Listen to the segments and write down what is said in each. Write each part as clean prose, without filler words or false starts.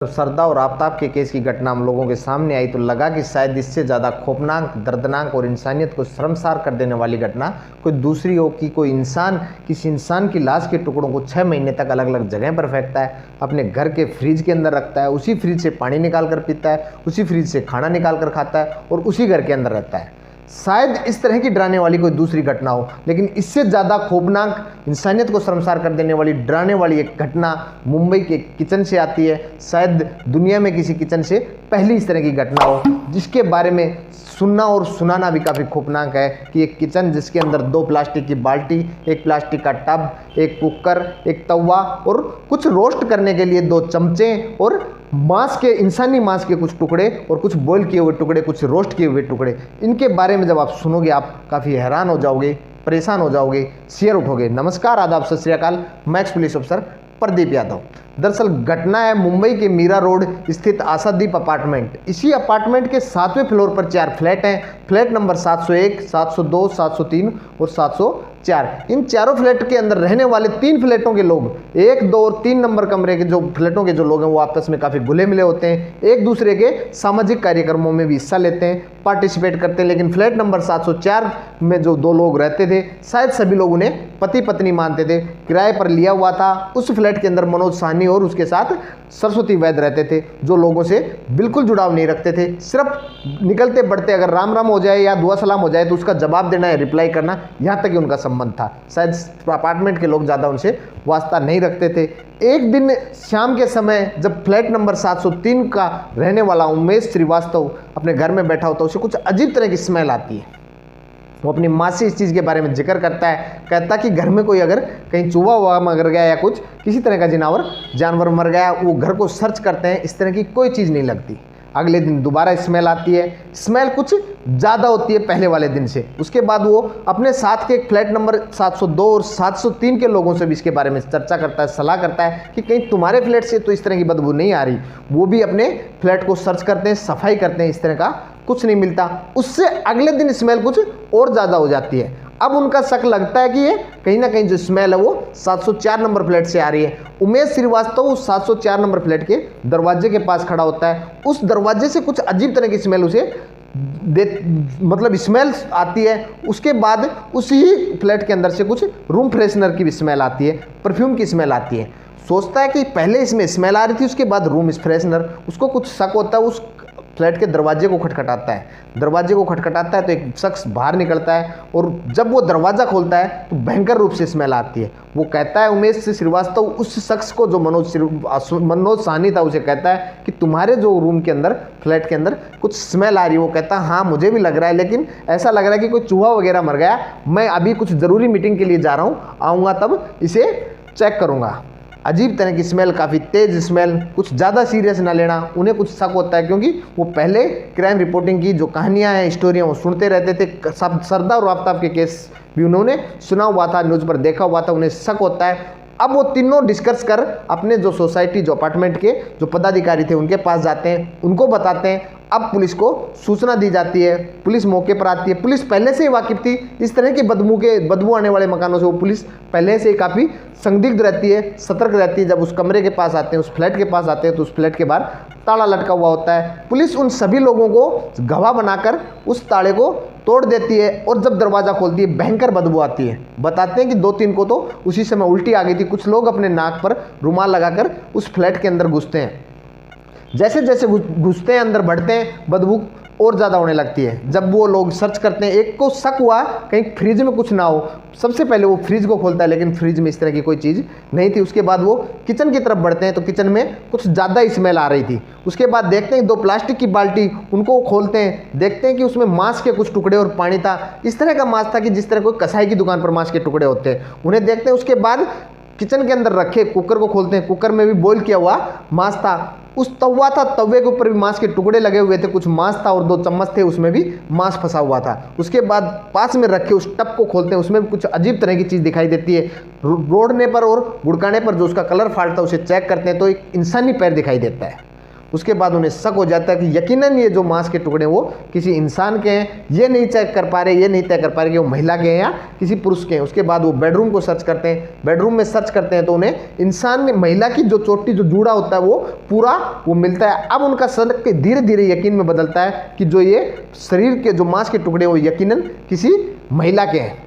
तो सरदा और आफताब के केस की घटना हम लोगों के सामने आई तो लगा कि शायद इससे ज़्यादा खौफनाक, दर्दनाक और इंसानियत को शर्मसार कर देने वाली घटना कोई दूसरी हो कि कोई इंसान किसी इंसान की लाश के टुकड़ों को 6 महीने तक अलग अलग जगह पर फेंकता है, अपने घर के फ्रिज के अंदर रखता है, उसी फ्रिज से पानी निकाल कर पीता है, उसी फ्रिज से खाना निकाल कर खाता है और उसी घर के अंदर रहता है। शायद इस तरह की डराने वाली कोई दूसरी घटना हो, लेकिन इससे ज़्यादा खौफनाक, इंसानियत को शर्मसार कर देने वाली, डराने वाली एक घटना मुंबई के किचन से आती है। शायद दुनिया में किसी किचन से पहली इस तरह की घटना हो, जिसके बारे में सुनना और सुनाना भी काफ़ी खौफनाक है कि एक किचन जिसके अंदर 2 प्लास्टिक की बाल्टी, एक प्लास्टिक का टब, एक कुकर, एक तवा और कुछ रोस्ट करने के लिए 2 चमचे और मांस के, इंसानी मांस के कुछ टुकड़े और कुछ बॉयल किए हुए टुकड़े, कुछ रोस्ट किए हुए टुकड़े। इनके बारे में जब आप सुनोगे आप काफ़ी हैरान हो जाओगे, परेशान हो जाओगे, शेयर उठोगे। नमस्कार, आदाब, सत श्री अकाल। मैं एक्स पुलिस अफसर प्रदीप यादव। दरअसल घटना है मुंबई के मीरा रोड स्थित आशादीप अपार्टमेंट। इसी अपार्टमेंट के 7वें फ्लोर पर 4 फ्लैट हैं। फ्लैट नंबर 701, 702, 703 और 704। इन चारों फ्लैट के अंदर रहने वाले 3 फ्लैटों के लोग, 1, 2 और 3 नंबर कमरे के जो फ्लैटों के जो लोग हैं वो आपस में काफ़ी घुले मिले होते हैं, एक दूसरे के सामाजिक कार्यक्रमों में भी हिस्सा लेते हैं, पार्टिसिपेट करते हैं। लेकिन फ्लैट नंबर 704 में जो 2 लोग रहते थे, शायद सभी लोग उन्हें पति पत्नी मानते थे। किराए पर लिया हुआ था। उस फ्लैट के अंदर मनोज साहनी और उसके साथ सरस्वती वैद्य रहते थे, जो लोगों से बिल्कुल जुड़ाव नहीं रखते थे। सिर्फ निकलते बढ़ते अगर राम राम हो जाए या दुआ सलाम हो जाए तो उसका जवाब देना है, रिप्लाई करना, यहाँ तक ही उनका संबंध था। शायद अपार्टमेंट के लोग ज़्यादा उनसे वास्ता नहीं रखते थे। एक दिन शाम के समय जब फ्लैट नंबर 703 का रहने वाला उमेश श्रीवास्तव अपने घर में बैठा होता है, उसे कुछ अजीब तरह की स्मेल आती है। वो अपनी माँ से इस चीज़ के बारे में जिक्र करता है, कहता कि घर में कोई अगर कहीं चूहा हुआ मर गया या कुछ किसी तरह का जानवर मर गया, वो घर को सर्च करते हैं, इस तरह की कोई चीज़ नहीं लगती। अगले दिन दोबारा स्मेल आती है। स्मेल कुछ ज़्यादा होती है पहले वाले दिन से। उसके बाद वो अपने साथ के फ्लैट नंबर 702 और 703 के लोगों से भी इसके बारे में चर्चा करता है, सलाह करता है कि कहीं तुम्हारे फ्लैट से तो इस तरह की बदबू नहीं आ रही। वो भी अपने फ्लैट को सर्च करते हैं, सफाई करते हैं, इस तरह का कुछ नहीं मिलता। उससे अगले दिन स्मेल कुछ और ज़्यादा हो जाती है। अब उनका शक लगता है कि ये कहीं ना कहीं जो स्मेल है वो 704 नंबर फ्लैट से आ रही है। उमेश श्रीवास्तव उस 704 नंबर फ्लैट के दरवाजे के पास खड़ा होता है। उस दरवाजे से कुछ अजीब तरह की स्मेल उसे मतलब स्मेल आती है। उसके बाद उसी फ्लैट के अंदर से कुछ रूम फ्रेशनर की भी स्मेल आती है, परफ्यूम की स्मेल आती है। सोचता है कि पहले इसमें स्मेल आ रही थी, उसके बाद रूम फ्रेशनर। उसको कुछ शक होता है, उस फ्लैट के दरवाजे को खटखटाता है। दरवाजे को खटखटाता है तो एक शख्स बाहर निकलता है और जब वो दरवाज़ा खोलता है तो भयंकर रूप से स्मेल आती है। वो कहता है, उमेश श्रीवास्तव उस शख्स को जो मनोज साहनी था उसे कहता है कि तुम्हारे जो रूम के अंदर, फ्लैट के अंदर कुछ स्मेल आ रही है। वो कहता है हाँ मुझे भी लग रहा है, लेकिन ऐसा लग रहा है कि कोई चूहा वगैरह मर गया। मैं अभी कुछ ज़रूरी मीटिंग के लिए जा रहा हूँ, आऊँगा तब इसे चेक करूँगा। अजीब तरह की स्मेल, काफ़ी तेज़ स्मेल। कुछ ज़्यादा सीरियस ना लेना, उन्हें कुछ शक होता है क्योंकि वो पहले क्राइम रिपोर्टिंग की जो कहानियाँ हैं, स्टोरियाँ वो सुनते रहते थे। सब सरदा और आफताब के केस भी उन्होंने सुना हुआ था, न्यूज़ पर देखा हुआ था, उन्हें शक होता है। अब वो तीनों डिस्कस कर अपने जो सोसाइटी, जो अपार्टमेंट के जो पदाधिकारी थे उनके पास जाते हैं, उनको बताते हैं। अब पुलिस को सूचना दी जाती है, पुलिस मौके पर आती है। पुलिस पहले से ही वाकिफ थी इस तरह के बदबू आने वाले मकानों से। वो पुलिस पहले से ही काफ़ी संदिग्ध रहती है, सतर्क रहती है। जब उस कमरे के पास आते हैं, उस फ्लैट के पास आते हैं तो उस फ्लैट के बाहर ताला लटका हुआ होता है। पुलिस उन सभी लोगों को गवाह बनाकर उस ताले को तोड़ देती है और जब दरवाज़ा खोलती है भयंकर बदबू आती है। बताते हैं कि 2-3 को तो उसी समय उल्टी आ गई थी। कुछ लोग अपने नाक पर रुमाल लगाकर उस फ्लैट के अंदर घुसते हैं। जैसे जैसे घुसते हैं, अंदर बढ़ते हैं, बदबू और ज़्यादा होने लगती है। जब वो लोग सर्च करते हैं, एक को शक हुआ कहीं फ्रिज में कुछ ना हो। सबसे पहले वो फ्रिज को खोलता है, लेकिन फ्रिज में इस तरह की कोई चीज़ नहीं थी। उसके बाद वो किचन की तरफ बढ़ते हैं तो किचन में कुछ ज़्यादा स्मेल आ रही थी। उसके बाद देखते हैं 2 प्लास्टिक की बाल्टी, उनको खोलते हैं, देखते हैं कि उसमें मांस के कुछ टुकड़े और पानी था। इस तरह का मांस था कि जिस तरह कोई कसाई की दुकान पर मांस के टुकड़े होते हैं, उन्हें देखते हैं। उसके बाद किचन के अंदर रखे कुकर को खोलते हैं, कुकर में भी बॉईल किया हुआ मांस था। उस तवा था, तवे के ऊपर भी मांस के टुकड़े लगे हुए थे, कुछ मांस था और 2 चम्मच थे, उसमें भी मांस फंसा हुआ था। उसके बाद पास में रखे उस टब को खोलते हैं, उसमें भी कुछ अजीब तरह की चीज़ दिखाई देती है। रोड़ने पर और गुड़काने पर जो उसका कलर फाल्ट था उसे चेक करते हैं तो एक इंसानी पैर दिखाई देता है। उसके बाद उन्हें शक हो जाता है कि यकीनन ये जो मांस के टुकड़े वो किसी इंसान के हैं। ये नहीं चेक कर पा रहे, ये नहीं तय कर पा रहे कि वो महिला के हैं या किसी पुरुष के हैं। उसके बाद वो बेडरूम को सर्च करते हैं। बेडरूम में सर्च करते हैं तो उन्हें इंसान में महिला की जो चोटी जो जूड़ा होता है वो पूरा वो मिलता है। अब उनका सर के धीरे धीरे यकीन में बदलता है कि जो ये शरीर के जो मांस के टुकड़े वो यकीनन किसी महिला के हैं।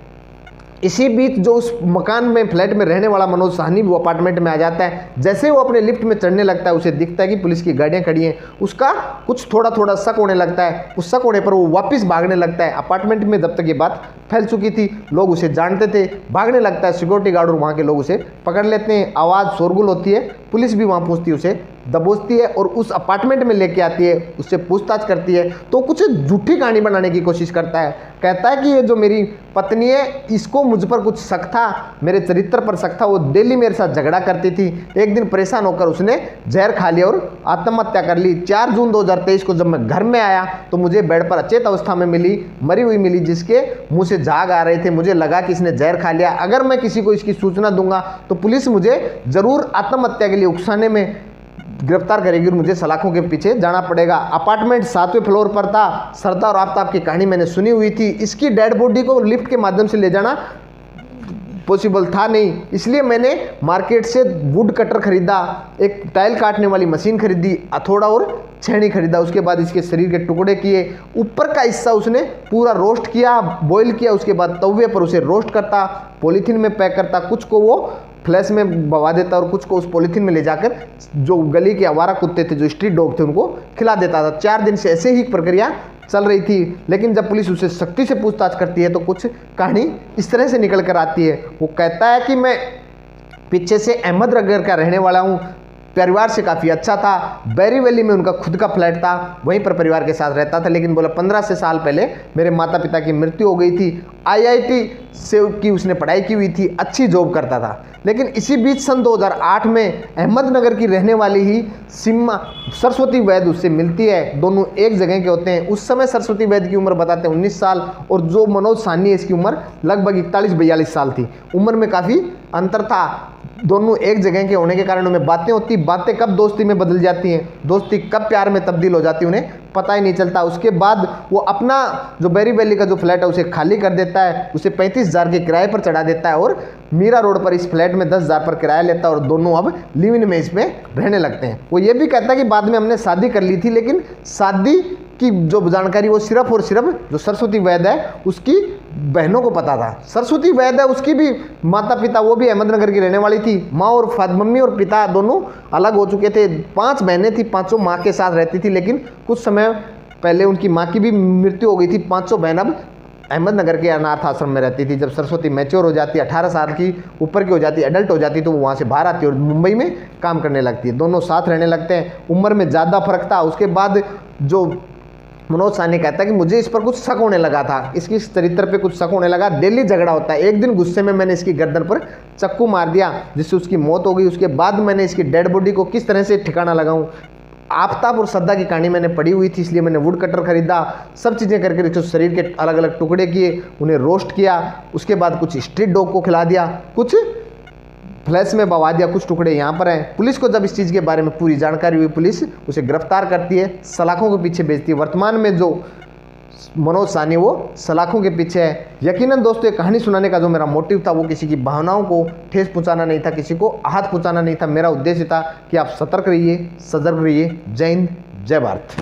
इसी बीच जो उस मकान में फ्लैट में रहने वाला मनोज साहनी वो अपार्टमेंट में आ जाता है। जैसे ही वो अपने लिफ्ट में चढ़ने लगता है उसे दिखता है कि पुलिस की गाड़ियां खड़ी हैं। उसका कुछ थोड़ा थोड़ा शक होने लगता है। उस शक होने पर वो वापस भागने लगता है। अपार्टमेंट में जब तक ये बात फैल चुकी थी, लोग उसे जानते थे, भागने लगता है। सिक्योरिटी गार्ड और वहाँ के लोग उसे पकड़ लेते हैं। आवाज़ शोरगुल होती है, पुलिस भी वहाँ पहुँचती है, उसे दबोचती है और उस अपार्टमेंट में लेके आती है, उससे पूछताछ करती है। तो कुछ झूठी कहानी बनाने की कोशिश करता है। कहता है कि ये जो मेरी पत्नी है इसको मुझ पर कुछ शक था, मेरे चरित्र पर शक था, वो डेली मेरे साथ झगड़ा करती थी। एक दिन परेशान होकर उसने जहर खा लिया और आत्महत्या कर ली। 4 जून 2023 को जब मैं घर में आया तो मुझे बेड पर अचेत अवस्था में मिली, मरी हुई मिली, जिसके मुंह से झाग आ रहे थे। मुझे लगा कि इसने जहर खा लिया। अगर मैं किसी को इसकी सूचना दूंगा तो पुलिस मुझे जरूर आत्महत्या के लिए उकसाने में गिरफ्तार करेगी और मुझे सलाखों के पीछे जाना पड़ेगा। अपार्टमेंट 7वें फ्लोर पर था। सरदार और आफ्ताब की कहानी मैंने सुनी हुई थी। इसकी डेड बॉडी को लिफ्ट के माध्यम से ले जाना पॉसिबल था नहीं, इसलिए मैंने मार्केट से वुड कटर खरीदा, एक टाइल काटने वाली मशीन खरीदी, हथौड़ा और छेनी खरीदा। उसके बाद इसके शरीर के टुकड़े किए। ऊपर का हिस्सा उसने पूरा रोस्ट किया, बॉईल किया। उसके बाद तवे पर उसे रोस्ट करता, पॉलीथीन में पैक करता, कुछ को वो फ्लैश में बवा देता और कुछ को उस पॉलीथीन में ले जाकर जो गली के आवारा कुत्ते थे, जो स्ट्रीट डॉग थे, उनको खिला देता था। 4 दिन से ऐसे ही प्रक्रिया चल रही थी। लेकिन जब पुलिस उसे सख्ती से पूछताछ करती है तो कुछ कहानी इस तरह से निकल कर आती है। वो कहता है कि मैं पीछे से अहमदनगर का रहने वाला हूँ, परिवार से काफ़ी अच्छा था, बैरी वैली में उनका खुद का फ्लैट था, वहीं पर परिवार के साथ रहता था। लेकिन बोला 15 से साल पहले मेरे माता पिता की मृत्यु हो गई थी। IIT से की उसने पढ़ाई की हुई थी, अच्छी जॉब करता था। लेकिन इसी बीच सन 2008 में अहमदनगर की रहने वाली ही सिम्मा सरस्वती वैद्य उससे मिलती है। दोनों एक जगह के होते हैं। उस समय सरस्वती वैद्य की उम्र बताते हैं 19 साल और जो मनोज साहनी है इसकी उम्र लगभग 41-42 साल थी। उम्र में काफ़ी अंतर था। दोनों एक जगह के होने के कारण उनमें बातें होती, बातें कब दोस्ती में बदल जाती हैं, दोस्ती कब प्यार में तब्दील हो जाती है, उन्हें पता ही नहीं चलता। उसके बाद वो अपना जो बैरी वैली का जो फ्लैट है उसे खाली कर देता है, उसे 35,000 के किराए पर चढ़ा देता है और मीरा रोड पर इस फ्लैट में 10,000 पर किराया लेता है और दोनों अब लिव इन में इसमें रहने लगते हैं। वो ये भी कहता है कि बाद में हमने शादी कर ली थी, लेकिन शादी की जो जानकारी वो सिर्फ और सिर्फ जो सरस्वती वैद्य है उसकी बहनों को पता था। सरस्वती वैद्य है उसकी भी माता पिता वो भी अहमदनगर की रहने वाली थी। माँ और मम्मी और पिता दोनों अलग हो चुके थे। 5 बहनें थी, 5 माँ के साथ रहती थी। लेकिन कुछ समय पहले उनकी माँ की भी मृत्यु हो गई थी। 5 बहन अब अहमदनगर के अनाथ आश्रम में रहती थी। जब सरस्वती मैच्योर हो जाती, 18 साल की ऊपर की हो जाती, एडल्ट हो जाती, तो वो वहाँ से बाहर आती और मुंबई में काम करने लगती है। दोनों साथ रहने लगते हैं। उम्र में ज़्यादा फर्क था। उसके बाद जो मनोज साहनी कहता है कि मुझे इस पर कुछ शक होने लगा था, इसकी चरित्र पे कुछ शक होने लगा। डेली झगड़ा होता है। एक दिन गुस्से में मैंने इसकी गर्दन पर चक्कू मार दिया जिससे उसकी मौत हो गई। उसके बाद मैंने इसकी डेड बॉडी को किस तरह से ठिकाना लगाऊं। आफ्ताब और श्रद्धा की कहानी मैंने पढ़ी हुई थी, इसलिए मैंने वुड कटर खरीदा, सब चीज़ें करके जो शरीर के अलग अलग टुकड़े किए, उन्हें रोस्ट किया। उसके बाद कुछ स्ट्रीट डॉग को खिला दिया, कुछ फ्लैश में बवा दिया, कुछ टुकड़े यहाँ पर हैं। पुलिस को जब इस चीज़ के बारे में पूरी जानकारी हुई, पुलिस उसे गिरफ्तार करती है, सलाखों के पीछे भेजती है। वर्तमान में जो मनोज साहनी वो सलाखों के पीछे है। यकीनन दोस्तों ये कहानी सुनाने का जो मेरा मोटिव था वो किसी की भावनाओं को ठेस पहुंचाना नहीं था, किसी को आहत पहुंचाना नहीं था। मेरा उद्देश्य था कि आप सतर्क रहिए, सजग रहिए। जय हिंद, जय भारत।